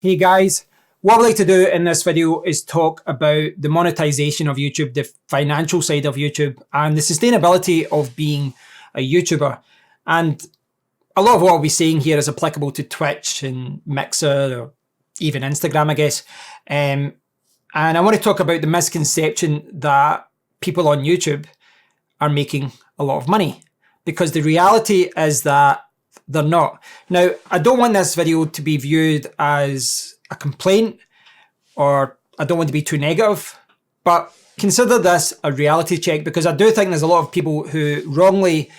Hey guys, what I'd like to do in this video is talk about the monetization of YouTube, the financial side of YouTube, and the sustainability of being a YouTuber. And a lot of what I'll be saying here is applicable to Twitch and Mixer or even Instagram, I guess. And I want to talk about the misconception that people on YouTube are making a lot of money, because the reality is that they're not. Now, I don't want this video to be viewed as a complaint, or I don't want to be too negative, but consider this a reality check, because I do think there's a lot of people who wrongly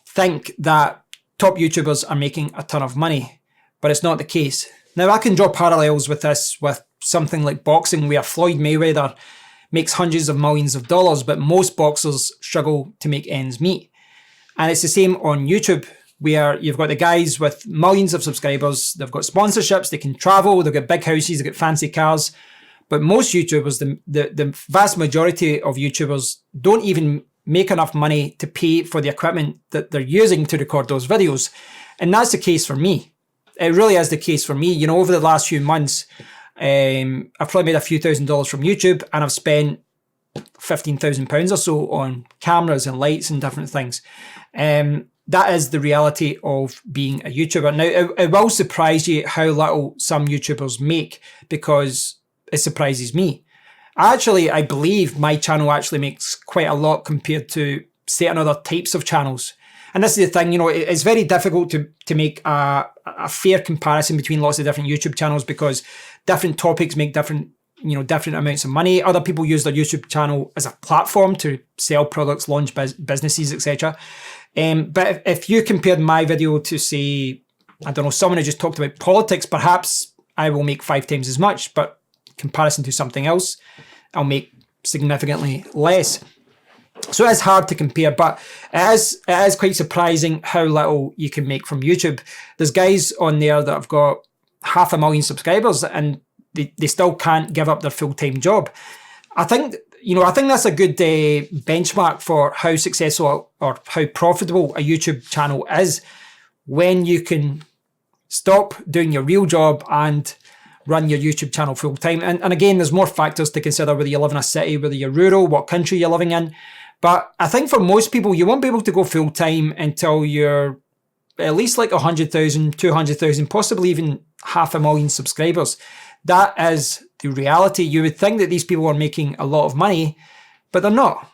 think that top YouTubers are making a ton of money, but it's not the case. Now, I can draw parallels with this with something like boxing, where Floyd Mayweather makes hundreds of millions of dollars, but most boxers struggle to make ends meet. And it's the same on YouTube, where you've got the guys with millions of subscribers, they've got sponsorships, they can travel, they've got big houses, they've got fancy cars. But most YouTubers, the vast majority of YouTubers, don't even make enough money to pay for the equipment that they're using to record those videos. And that's the case for me. It really is the case for me. You know, over the last few months, I've probably made a few $1,000s from YouTube, and I've spent £15,000 or so on cameras and lights and different things. That is the reality of being a YouTuber. Now, it will surprise you how little some YouTubers make, because it surprises me. I believe my channel actually makes quite a lot compared to certain other types of channels. And this is the thing, you know, it's very difficult to make a fair comparison between lots of different YouTube channels, because different topics make different amounts of money. Other people use their YouTube channel as a platform to sell products, launch businesses, etc. But if you compared my video to, say, I don't know, someone who just talked about politics, perhaps I will make 5 times as much, but in comparison to something else, I'll make significantly less. So it's hard to compare, but it is quite surprising how little you can make from YouTube. There's guys on there that have got 500,000 subscribers, and they still can't give up their full-time job. I think that's a good benchmark for how successful or how profitable a YouTube channel is, when you can stop doing your real job and run your YouTube channel full time. And again, there's more factors to consider, whether you live in a city, whether you're rural, what country you're living in. But I think for most people, you won't be able to go full time until you're at least like 100,000, 200,000, possibly even 500,000 subscribers. That is the reality. You would think that these people are making a lot of money, but they're not.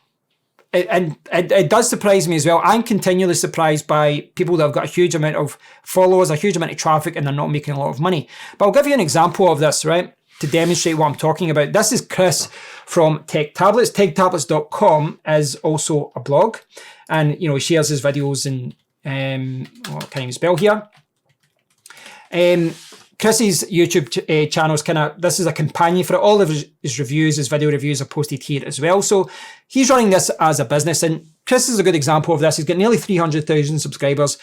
It does surprise me as well. I'm continually surprised by people that have got a huge amount of followers, a huge amount of traffic, and they're not making a lot of money. But I'll give you an example of this, right, to demonstrate what I'm talking about. This is Chris from Tech Tablets. TechTablets.com is also a blog, and he shares his videos and I can't even spell here. Chris's YouTube channel is this is a companion for it. All of his reviews, his video reviews are posted here as well. So he's running this as a business, and Chris is a good example of this. He's got nearly 300,000 subscribers.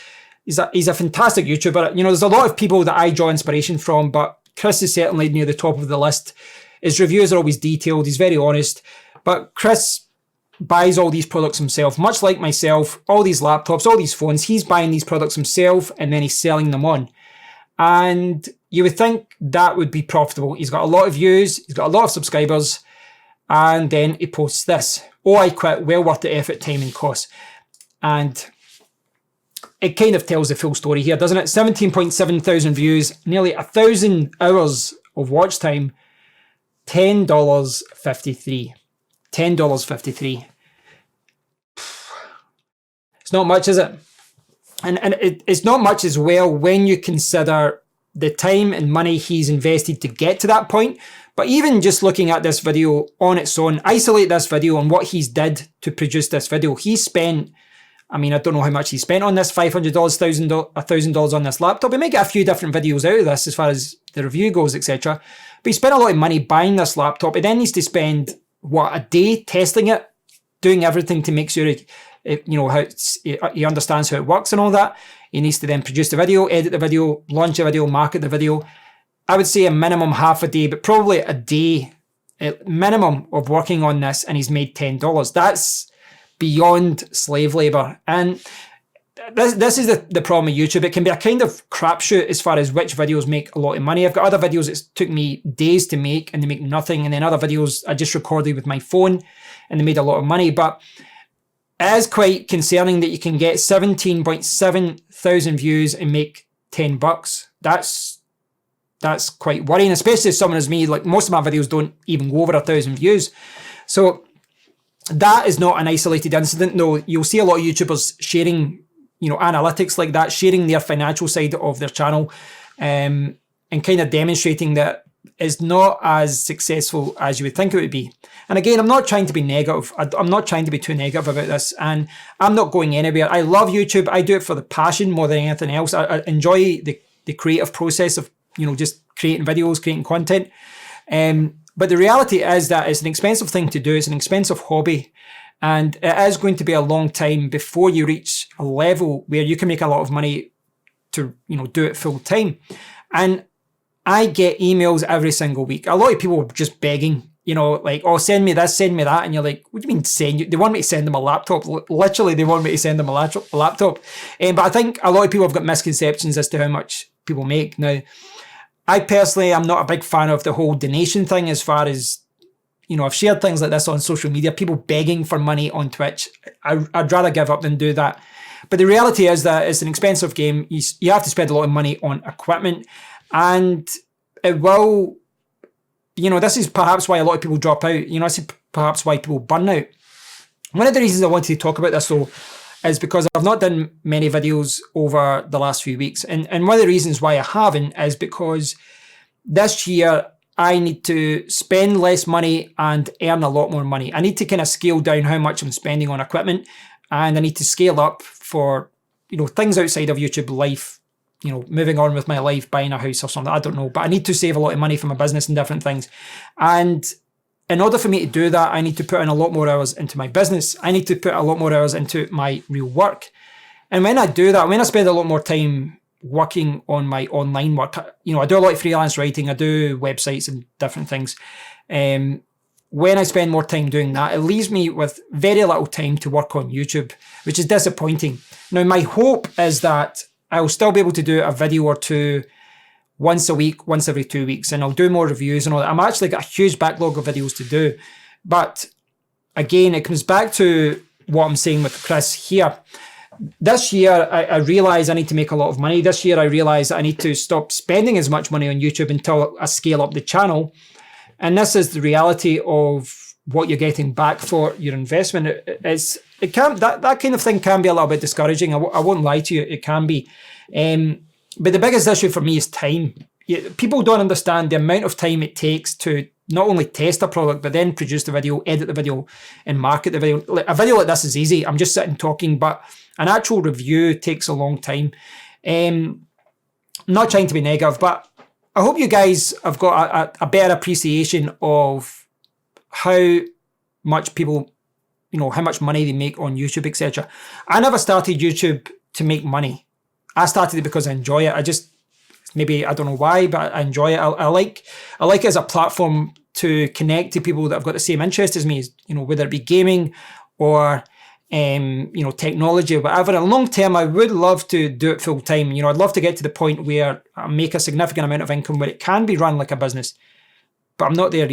He's a fantastic YouTuber. There's a lot of people that I draw inspiration from, but Chris is certainly near the top of the list. His reviews are always detailed. He's very honest. But Chris buys all these products himself, much like myself. All these laptops, all these phones, he's buying these products himself, and then he's selling them on. And you would think that would be profitable. He's got a lot of views, he's got a lot of subscribers, and then he posts this: "Oh, I quit, well worth the effort, time and cost." And it kind of tells the full story here, doesn't it? 17.7 thousand views, nearly 1,000 hours of watch time, $10.53. $10.53. It's not much, is it? And it's not much as well when you consider the time and money he's invested to get to that point. But even just looking at this video on its own, isolate this video and what he's did to produce this video. He spent, I don't know how much he spent on this, $500, $1,000 on this laptop. He may get a few different videos out of this as far as the review goes, etc. But he spent a lot of money buying this laptop. He then needs to spend, a day testing it, doing everything to make sure how he understands how it works and all that. He needs to then produce the video, edit the video, launch the video, market the video. I would say a minimum half a day, but probably a day minimum of working on this, and he's made $10. That's beyond slave labor. And this is the problem with YouTube. It can be a kind of crapshoot as far as which videos make a lot of money. I've got other videos that took me days to make and they make nothing. And then other videos I just recorded with my phone and they made a lot of money. But it is quite concerning that you can get 17.7 thousand views and make $10. That's quite worrying, especially as someone as me. Like, most of my videos don't even go over 1,000 views. So that is not an isolated incident. No, you'll see a lot of YouTubers sharing, analytics like that, sharing their financial side of their channel, and kind of demonstrating that it's not as successful as you would think it would be. And again, I'm not trying to be negative. I'm not trying to be too negative about this, and I'm not going anywhere. I love YouTube. I do it for the passion more than anything else. I enjoy the creative process of, just creating videos, creating content. But the reality is that it's an expensive thing to do. It's an expensive hobby. And it is going to be a long time before you reach a level where you can make a lot of money to, do it full time. And I get emails every single week. A lot of people are just begging, like, oh, send me this, send me that. And you're like, what do you mean send you? They want me to send them a laptop. Literally, they want me to send them a laptop. But I think a lot of people have got misconceptions as to how much people make. Now, I personally am not a big fan of the whole donation thing, as far as, I've shared things like this on social media, people begging for money on Twitch. I'd rather give up than do that. But the reality is that it's an expensive game. You have to spend a lot of money on equipment, and it will, this is perhaps why a lot of people drop out. This is perhaps why people burn out. One of the reasons I wanted to talk about this, though, is because I've not done many videos over the last few weeks. And one of the reasons why I haven't is because this year I need to spend less money and earn a lot more money. I need to kind of scale down how much I'm spending on equipment, and I need to scale up for, things outside of YouTube life, moving on with my life, buying a house or something. I don't know, but I need to save a lot of money for my business and different things. And in order for me to do that, I need to put in a lot more hours into my business. I need to put a lot more hours into my real work. And when I do that, when I spend a lot more time working on my online work, I do a lot of freelance writing, I do websites and different things. When I spend more time doing that, it leaves me with very little time to work on YouTube, which is disappointing. Now, my hope is that I'll still be able to do a video or two once a week, once every 2 weeks, and I'll do more reviews and all that. I'm actually got a huge backlog of videos to do. But again, it comes back to what I'm saying with Chris here. This year, I realize I need to make a lot of money. This year, I realize that I need to stop spending as much money on YouTube until I scale up the channel. And this is the reality of what you're getting back for your investment. That kind of thing can be a little bit discouraging. I won't lie to you, it can be. But the biggest issue for me is time. People don't understand the amount of time it takes to not only test a product, but then produce the video, edit the video, and market the video. A video like this is easy. I'm just sitting talking, but an actual review takes a long time. Not trying to be negative, but I hope you guys have got a better appreciation of how much people, how much money they make on YouTube, etc. I never started YouTube to make money. I started it because I enjoy it. I don't know why, but I enjoy it. I like it as a platform to connect to people that have got the same interest as me, whether it be gaming or technology or whatever. In the long term, I would love to do it full time. I'd love to get to the point where I make a significant amount of income where it can be run like a business. But I'm not there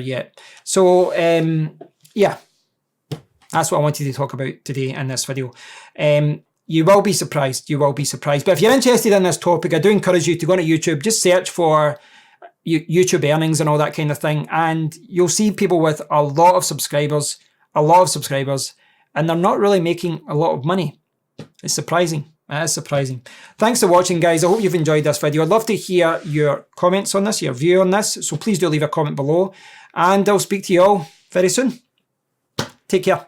yet. So yeah, that's what I wanted to talk about today in this video. You will be surprised. But if you're interested in this topic, I do encourage you to go to YouTube, just search for YouTube earnings and all that kind of thing. And you'll see people with a lot of subscribers, and they're not really making a lot of money. It's surprising. It is surprising. Thanks for watching, guys. I hope you've enjoyed this video. I'd love to hear your comments on this, your view on this. So please do leave a comment below, and I'll speak to you all very soon. Take care.